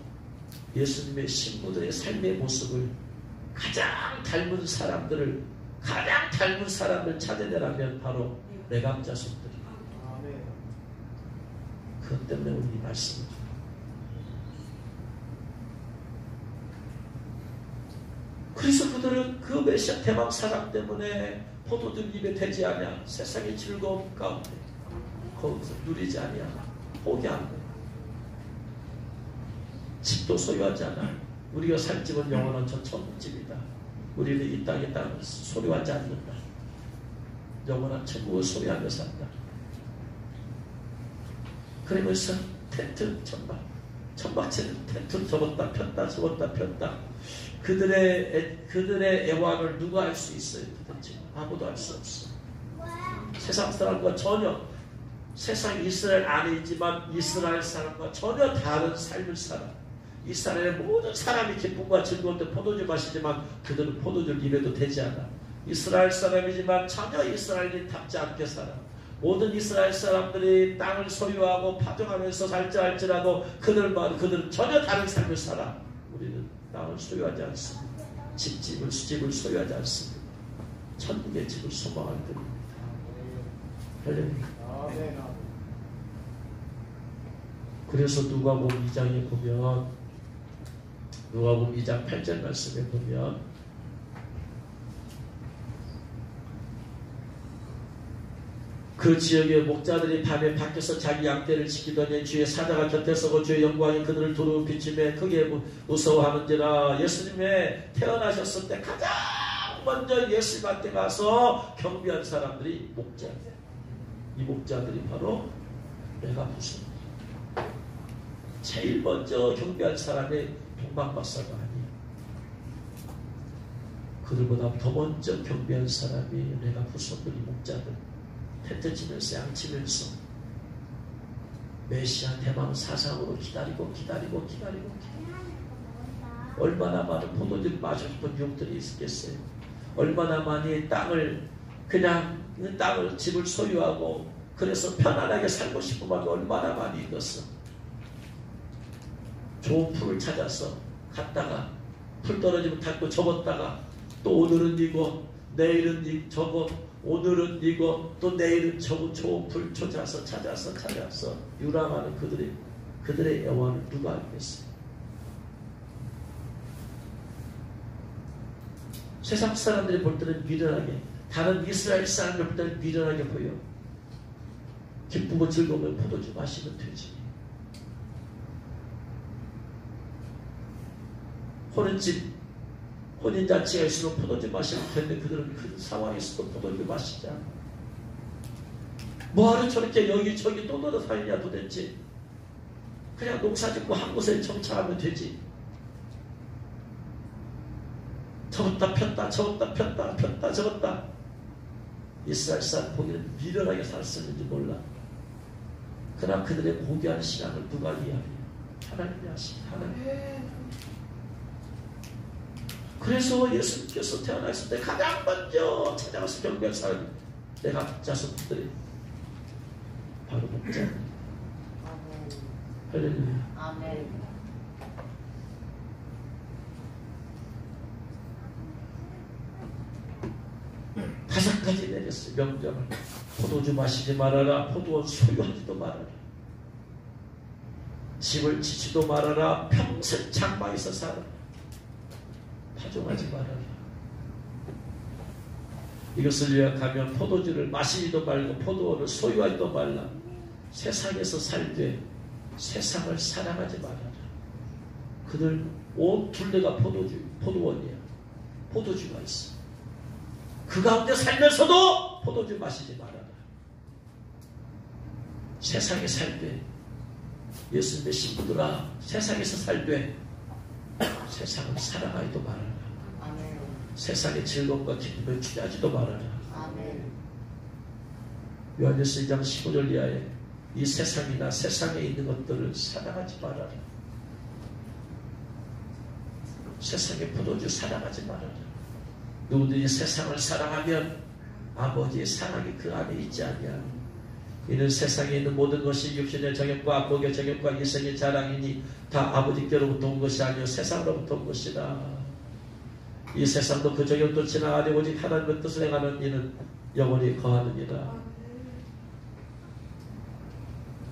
예수님의 신부들의 삶의 모습을 가장 닮은 사람들 찾아내라면 바로 레갑 자손들이에요. 아멘. 그것 때문에 우리 이 말씀을 그래서 그들은 그 메시아 대망 사랑 때문에 포도주 입에 대지 아니야. 세상의 즐거움 가운데 거기서 누리지 아니야. 포기한 거야. 집도 소유하지 않아. 우리가 살 집은 영원한 저 천국집이다. 우리는 이 땅에 소유하지 않는다. 영원한 천국을 소유하며 산다. 그러면서 텐트 천막체는 텐트 접었다 폈다. 그들의 애환을 누가 알 수 있어요? 도대체 아무도 알 수 없어. 세상 사람과 전혀 세상 이스라엘 안에 있지만 이스라엘 사람과 전혀 다른 삶을 살아. 이스라엘의 모든 사람이 기쁨과 즐거울 때 포도주 마시지만 그들은 포도주를 입에도 대지 않아. 이스라엘 사람이지만 전혀 이스라엘인답지 않게 살아. 모든 이스라엘 사람들이 땅을 소유하고 파종하면서 살지할지라도 그들은 전혀 다른 삶을 살아. 우리는 땅을 소유하지 않습니다. 집을 소유하지 않습니다. 천국의 집을 소망할 뿐입니다. 할렐루야. 그래서 누가복음 2장에 보면 누가복음 2장 8절 말씀에 보면 그 지역의 목자들이 밤에 밖에서 자기 양떼를 지키더니 주의 사자가 곁에 서고 주의 영광이 그들을 두루 비추며 크게 무서워하는지라. 예수님의 태어나셨을 때 가장 먼저 예수님한테 가서 경배한 사람들이 목자들. 이 목자들이 바로 내가 무슨 제일 먼저 경배한 사람이 동방박사가 아니야. 그들보다 더 먼저 경배한 사람이 내가 후손들이 목자들. 텐트 치면서 양치면서 메시아 대망 사상으로 기다리고 얼마나 많은 포도주를 마시고 싶은 유혹들이 있겠어요. 얼마나 많이 집을 소유하고 그래서 편안하게 살고 싶은 마음이 얼마나 많이 있었어. 좋은 풀을 찾아서 갔다가 풀 떨어지면 닫고 접었다가 또 오늘은 이거 내일은 저거 오늘은 이거 또 내일은 저거 좋은 풀 찾아서 유람하는 그들의 애환을 누가 알겠어요? 세상 사람들이 볼 때는 미련하게, 다른 이스라엘 사람들 볼 때는 미련하게 보여. 기쁘고 즐거우면 포도주 마시면 되지. 혼인잔치가 있으면 포도주 마시면 되는데 그들은 큰 상황에서도 포도주 마시지 않아. 뭐하러 저렇게 여기저기 또 돌아다니냐 도대체. 그냥 농사 짓고 한 곳에 정착하면 되지. 저었다 폈다 저었다 폈다 폈다 저었다. 이스라엘 사람 보기는 미련하게 살았었는지 몰라. 그러나 그들의 고귀한 신앙을 누가 이해하냐? 하나님이 하십니다. 하나님. 그래서 예수님께서 태어났을 때 가장 먼저 찾아가서 경배한 사람이 내가 자손들이 바로 목자입니다. 할렐루야. 아멘. 다섯 가지 내렸어요. 명령을. 포도주 마시지 말아라. 포도원 소유하지도 말아라. 집을 지지도 말아라. 평생 장막에서 살아라. 파종하지 말아라. 이것을 요약하면 포도주를 마시지도 말고 포도원을 소유하지도 말라. 세상에서 살되 세상을 사랑하지 말아라. 그들 온 둘레가 포도원이야. 포도주가 있어. 그 가운데 살면서도 포도주 마시지 말아라. 세상에 살되 예수님의 신부들아 세상에서 살되 세상을 사랑하지도 말아라. 아멘. 세상의 즐거움과 기쁨을 취하지도 말아라. 아멘. 요한일서 2장 15절 이하에 이 세상이나 세상에 있는 것들을 사랑하지 말아라. 세상의 포도주 사랑하지 말아라. 누구든지 세상을 사랑하면 아버지의 사랑이 그 안에 있지 아니하니 이는 세상에 있는 모든 것이 육신의 정욕과 목의 정욕과 이생의 자랑이니 다 아버지께로부터 온 것이 아니요 세상으로부터 온 것이라. 이 세상도 그 정욕도 지나가되 오직 하나님의 뜻을 행하는 이는 영원히 거하느니라.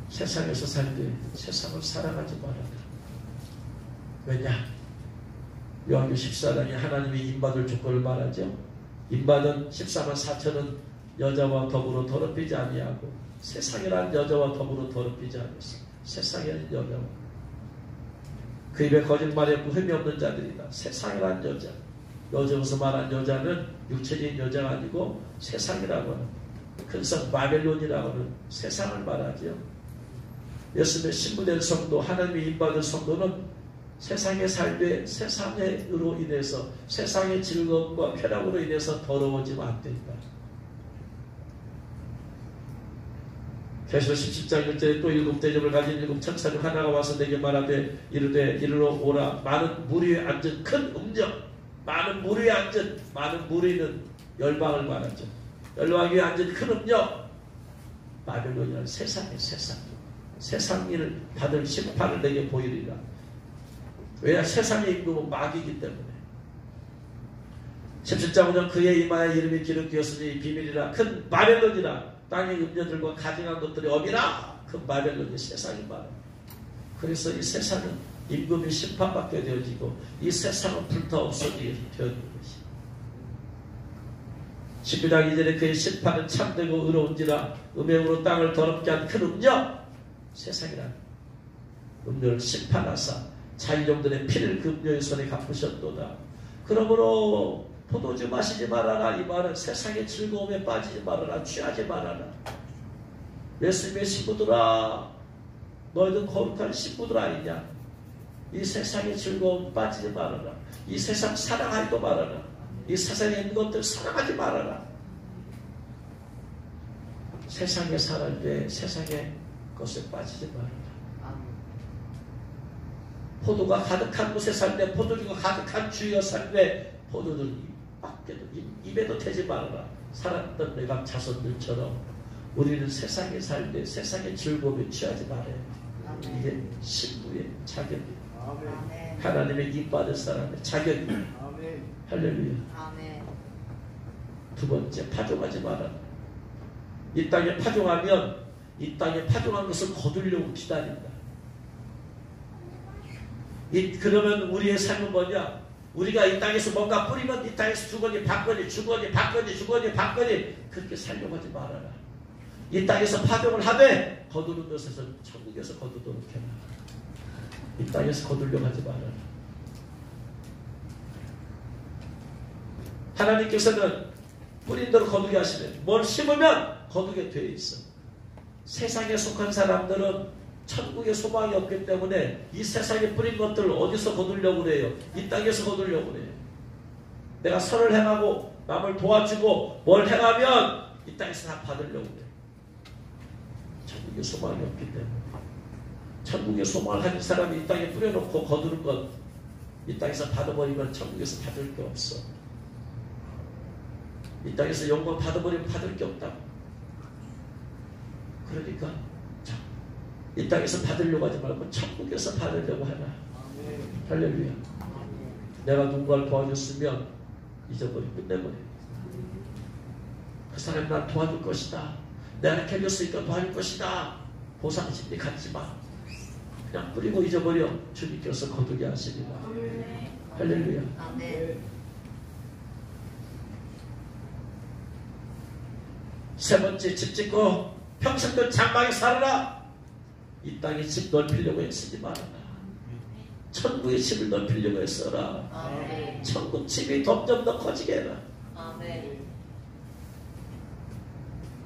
세상에서 살때 세상을 사랑하지 말아라. 왜냐? 요한계 14장에 하나님이 인받을 조건을 말하죠. 인받은 14만 4천은 여자와 더불어 더럽히지 아니하고 세상이란 여자와 더불어 더럽히지 않았어. 세상이란 여자와 그 입에 거짓말이 없고 흠이 없는 자들이다. 세상이란 여자, 여자에서 말한 여자는 육체적인 여자가 아니고 세상이라고 하는 큰성 바벨론이라고 하는 세상을 말하죠. 예수님의 신부된 성도, 하나님이 인받은 성도는 세상에 살되 세상으로 인해서 세상의 즐거움과 쾌락으로 인해서 더러워지면 안 된다. 계시록 17장 1절에 또 일곱 대접을 가진 일곱 천사 중 하나가 와서 내게 말하되 이르되 이리로 오라. 많은 물 위에 앉은 큰 음녀, 많은 물 위에 앉은, 많은 물 위는 열방을 말하죠. 열방 위에 앉은 큰 음녀, 바벨론이라는 세상의 세상 일을 받을 심판을 내게 보이리라. 왜냐? 세상의 임금은 마귀이기 때문에. 17장 5절 그의 이마에 이름이 기록되었으니 비밀이라 큰 바벨론이라 땅의 음녀들과 가증한 것들이 업이라 큰 바벨론이 세상이 말합니다. 그래서 이 세상은 임금이 심판받게 되어지고 이 세상은 불타 없어지게 되어지는 것이. 19장 2절에 그의 심판은 참되고 의로운지라 음행으로 땅을 더럽게 한 큰 음녀, 세상이란 음녀를 심판하사 자유종들의 피를 그 음녀의 손에 갚으셨도다. 그러므로 포도주 마시지 말아라. 이 말은 세상의 즐거움에 빠지지 말아라. 취하지 말아라. 예수님의 신부들아, 너희들 거룩한 신부들 아니냐. 이 세상의 즐거움 빠지지 말아라. 이 세상 사랑하지도 말아라. 이 세상에 있는 것들 사랑하지 말아라. 세상에 살할 때 세상의 것에 빠지지 말아라. 포도가 가득한 곳에 살 때, 포도주가 가득한 주위에 살 때 포도주를 밖에도 입에도 대지 말아라. 살았던 내가 자손들처럼 우리는 세상에 살 때 세상의 즐거움에 취하지 말아야 돼. 이게 신부의 자격이에요. 하나님의 입받을 사람의 자격이에요. 할렐루야. 아멘. 두 번째, 파종하지 말아라. 이 땅에 파종하면 이 땅에 파종한 것을 거두려고 기다린다. 그러면 우리의 삶은 뭐냐? 우리가 이 땅에서 뭔가 뿌리면 이 땅에서 주거니 받거니 주거니 받거니 주거니 받거니 그렇게 살려고 하지 말아라. 이 땅에서 파종을 하되 거두는 것에서 천국에서 거두도록 해라. 이 땅에서 거두려고 하지 말아라. 하나님께서는 뿌린 대로 거두게 하시네. 뭘 심으면 거두게 되어 있어. 세상에 속한 사람들은 천국에 소망이 없기 때문에 이 세상에 뿌린 것들을 어디서 거두려고 그래요? 이 땅에서 거두려고 그래요. 내가 선을 행하고 남을 도와주고 뭘 행하면 이 땅에서 다 받으려고 그래요. 천국에 소망이 없기 때문에. 천국에 소망을 가진 사람이 이 땅에 뿌려놓고 거두는 것, 이 땅에서 받아버리면 천국에서 받을 게 없어. 이 땅에서 영광 받아버리면 받을 게 없다. 그러니까 이 땅에서 받으려고 하지 말고 천국에서 받으려고 하라. 할렐루야. 내가 누군가를 도와줬으면 잊어버리고 끝내버려. 그 사람이 날 도와줄 것이다. 내가 이렇게 해줬으니까 도와줄 것이다. 보상심리 갖지 마. 그냥 뿌리고 잊어버려. 주님께서 거두게 하시리라. 할렐루야. 세 번째, 집 짓고 평생들 장막에 살아라. 이 땅에 집 넓히려고 애쓰지 말아라. 천국의 집을 넓히려고 애써라. 천국 집이 점점 더 커지게 해라.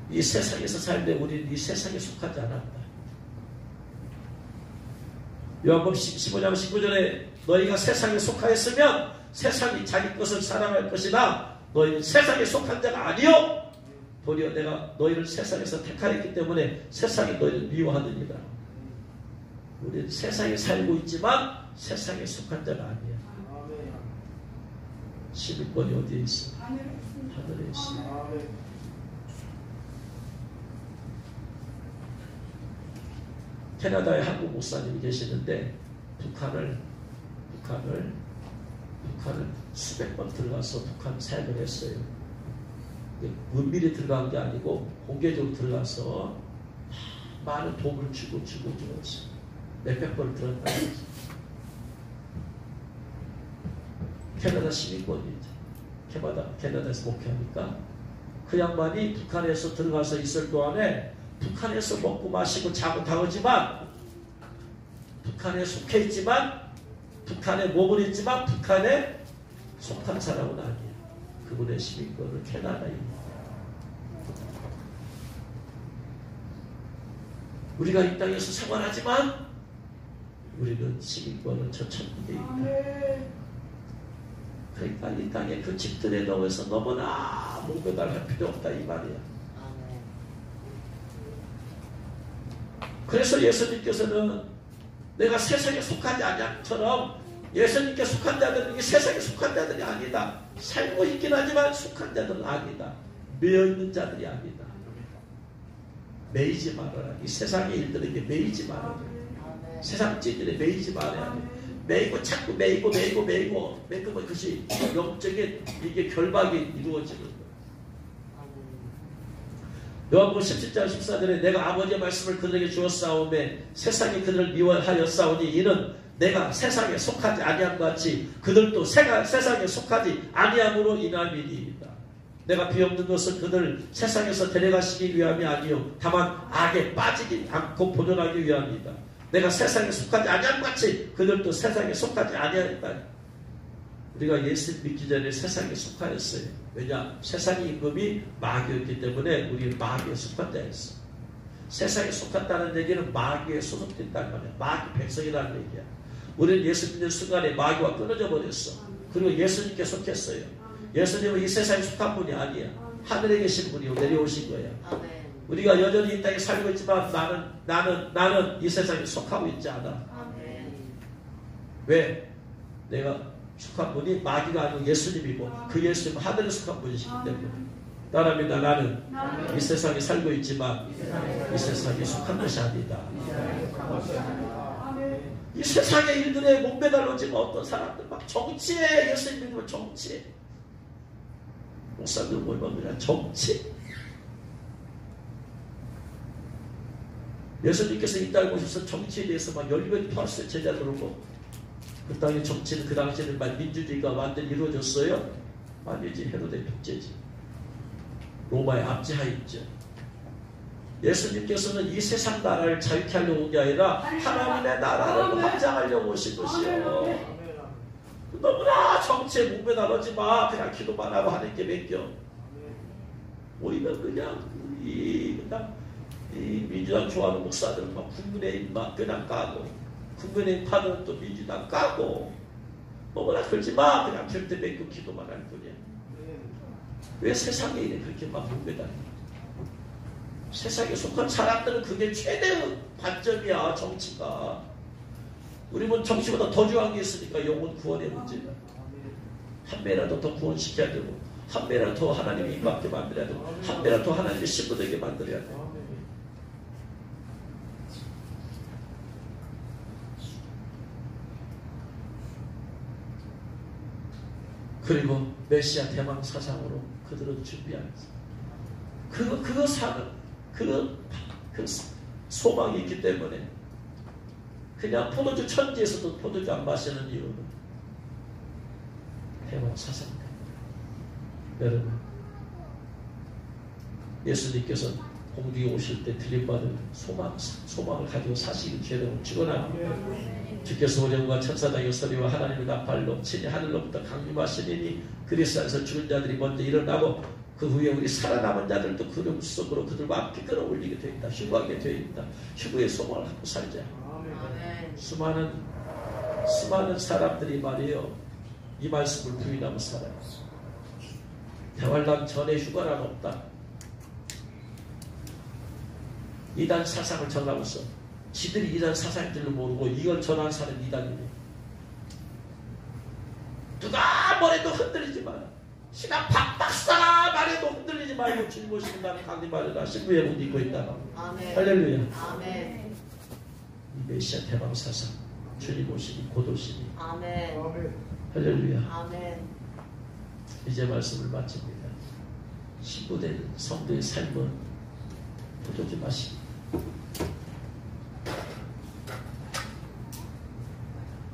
이 세상에서 살때 우리는 이 세상에 속하지 않았다. 요한복음 15장 19절에 너희가 세상에 속하였으면 세상이 자기 것을 사랑할 것이나 너희는 세상에 속한 자가 아니요 도리어 내가 너희를 세상에서 택하였기 때문에 세상이 너희를 미워하느니라. 우리는 세상에 살고 있지만 세상에 속한 자가 아니야. 시민권이 어디에 있어? 하늘에 있어. 캐나다에 한국 목사님이 계시는데 북한을 수백 번 들어가서 북한 사역을 했어요. 은밀히 들어간 게 아니고 공개적으로 들어가서 많은 도움을 주고 했어요. 몇백 번을 들었다. 캐나다 시민권이죠. 캐나다에서 목회하니까 그 양반이 북한에서 들어가서 있을 동안에 북한에서 먹고 마시고 자고 다오지만 북한에 속해 있지만 북한에 몸을 있지만 북한에 속한 사람은 아니에요. 그분의 시민권은 캐나다입니다. 우리가 이 땅에서 생활하지만 우리는 시민권은 저 천국에 있다. 그러니까 이 땅에 그 집들에 넣어서 너무나 목매달할 필요 없다 이 말이야. 그래서 예수님께서는 내가 세상에 속하지 않냐처럼 예수님께 속한 자들은 이 세상에 속한 자들이 아니다. 살고 있긴 하지만 속한 자들은 아니다. 매여있는 자들이 아니다. 매이지 말아라. 이 세상의 일들에게 매이지 말아라. 세상 찌들에 매이지 말아야 돼. 매이고 자꾸 매이고 그것이 영적인 이게 결박이 이루어지는 거야. 요한복음 17장 14절에 내가 아버지의 말씀을 그들에게 주었사오매 세상이 그들을 미워하였사오니 이는 내가 세상에 속하지 아니함과 같이 그들도 세상에 속하지 아니함으로 인함이니이다. 내가 비없는 것은 그들을 세상에서 데려가시기 위함이 아니요 다만 악에 빠지지 않고 보존하기 위함이다. 내가 세상에 속하지 아니함과 같이 그들도 세상에 속하지 아니하였다. 우리가 예수 믿기 전에 세상에 속하였어요. 왜냐? 세상의 임금이 마귀였기 때문에 우리는 마귀에 속한 자였어. 세상에 속았다는 얘기는 마귀에 소속됐다는 말이야. 마귀 백성이라는 얘기야. 우리는 예수 믿는 순간에 마귀와 끊어져 버렸어. 그리고 예수님께 속했어요. 예수님은 이 세상에 속한 분이 아니야. 하늘에 계신 분이 내려오신 거야. 우리가 여전히 이 땅에 살고 있지만 나는 이 세상에 속하고 있지 않아. 왜? 내가 속한 분이 마귀가 아니고 예수님이고 그 예수님은 하늘에 속한 분이시기 때문에 따라합니다. 나는 이 세상에 살고 있지만 이 세상에 속한 것이 아니다. 이 세상의 일들에 목매달려지면 어떤 사람들 막 정치에 예수님 믿으면 정치에 목사들 보면 그냥 정치. 예수님께서 이 땅에 오셔서 정치에 대해서 막 열변이 토했어요. 제자들하고. 그 땅의 정치는 그 당시에는 민주주의가 완전히 이루어졌어요. 아니지. 헤로데 독재지. 로마의 압제하에 있죠. 예수님께서는 이 세상 나라를 자유케 하려고 온 게 아니라 하나님의 나라를 확장하려고 오신 것이요. 너무나 정치에 목매달리지 마. 그냥 기도만 하고 하나님께 맡겨. 우리는 그냥 이 민주당 좋아하는 목사들은 막 국민의힘 막 그냥 까고, 국민의힘 파는 또 민주당 까고, 뭐나 그러지 마. 그냥 절대 맺고 기도만 할 뿐이야. 왜 세상에 이래 그렇게 막 문배다니? 세상에 속한 사람들은 그게 최대의 관점이야. 정치가. 우리는 정치보다 더 중요한 게 있으니까 영혼 구원의 문제야. 한 배라도 더 구원시켜야 되고, 한 배라도 더 하나님이 임받게 만들어야 되고, 한 배라도 더 하나님의 신부되게 만들어야 되고. 그리고 메시아 대망 사상으로 그들은 준비하면서 그거 사는 그 소망이 있기 때문에 그냥 포도주 천지에서도 포도주 안 마시는 이유는 대망 사상입니다. 여러분, 예수님께서 공중에 오실 때 들림받은 소망을 가지고 사시기 죄를 축원합니다. 주께서 오령과 천사장의 소리와 하나님의 나팔로 친히 하늘로부터 강림하시니 그리스도 안에서 죽은 자들이 먼저 일어나고 그 후에 우리 살아남은 자들도 그름 속으로 그들과 함께 끌어올리게 되어 있다. 휴거하게 되어 있다. 휴거의 소망을 갖고 살자. 수많은 사람들이 말이에요, 이 말씀을 부인하며 살아요. 대환란 전에 휴거란 없다. 이단 사상을 전하면서 지들이 이단 사상인 줄로 모르고 이걸 전한 사람이 이단이네. 누가 뭐래도 흔들리지 마. 신앙 박박사가 말해도 흔들리지 말고 주님 모시고 나는 강림하리라. 신부의 옷 입고 있다. 아멘. 할렐루야. 아멘. 이 메시아 대망 사상, 주님 모시니 곧 오시니. 아멘. 할렐루야. 아멘. 이제 말씀을 마칩니다. 신부된 성도의 삶은 포도주 마시고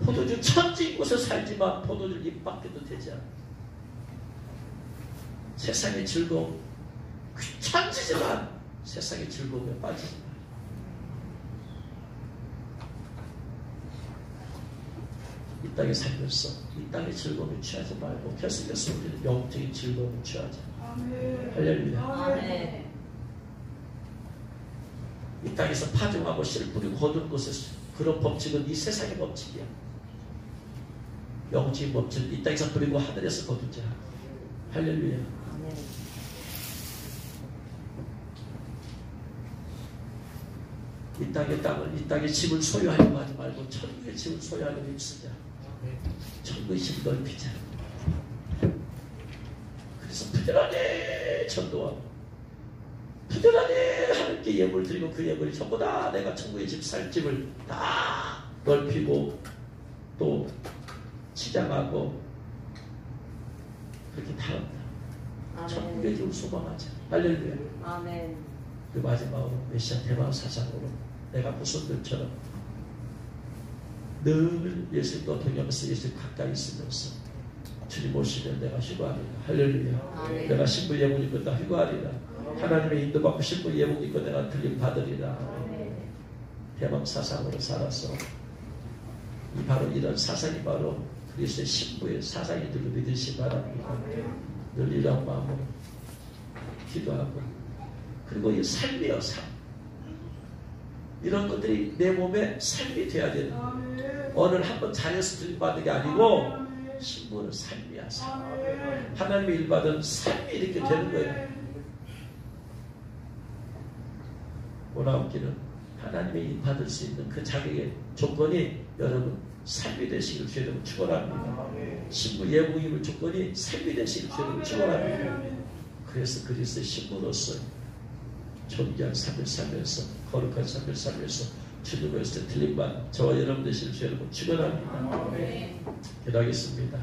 포도주 천지인 곳에 살지만 포도주 입 밖에도 되지 않아. 세상의 즐거움 천지지만 세상의 즐거움에 빠지지 마. 이 땅에 살면서 이 땅의 즐거움에 취하지 말고 계속해서 우리는 영적인 즐거움에 취하자. 할렐루야. 아멘. 이 땅에서 파종하고 씨를 뿌리고 거두는 것에서 그런 법칙은 이 세상의 법칙이야. 영적인 법칙은 이 땅에서 뿌리고 하늘에서 거두자. 할렐루야. 아멘. 이 땅의 땅을, 이 땅의 집을 소유하려고 하지 말고 천국의 집을 소유하려고 힘쓰자. 천국의 집을 넓히자. 그래서 부지런히 전도하고 부지런히 하나님께 예물 드리고 그 예물이 전부 다 내가 천국의 집 살 집을 다 넓히고 또 치장하고 그렇게 다 한다. 천국의 집을 소망하자. 할렐루야. 아멘. 그 마지막으로 메시아 대망 사상으로 내가 후손들처럼 늘 예수님과 동행하면서 예수님 가까이 있으면서 주님 오시면 내가 휴거하리라. 할렐루야. 아멘. 내가 신부 예물 입고 다 휴거하리라. 하나님의 인도받고 신부 예물 입고 내가 들림 받으리라. 대망 사상으로 살아서 바로 이런 사상이 바로 그리스도의 신부의 사상이 들로 믿으시 바랍니다. 늘 이런 마음으로 기도하고 그리고 이 삶이요, 삶. 이런 것들이 내 몸에 삶이 돼야 되는 거예요. 오늘 한번 잘해서 들림받는 게 아니고 신부는 삶이야, 삶. 하나님의 일받은 삶이 이렇게 되는 거예요. 오라옵기는 하나님의 일 받을 수 있는 그 자격의 조건이 여러분 삶이 되시길 주여로 축원합니다. 신부 예복임을 조건이 삶이 되시길 주여로 축원합니다. 그래서 그리스도의 신부로서 존귀한 삶을 살면서 거룩한 삶을 살면서 주님으로서 들림받는 저와 여러분 되시길 주여로 축원합니다. 기도하겠습니다.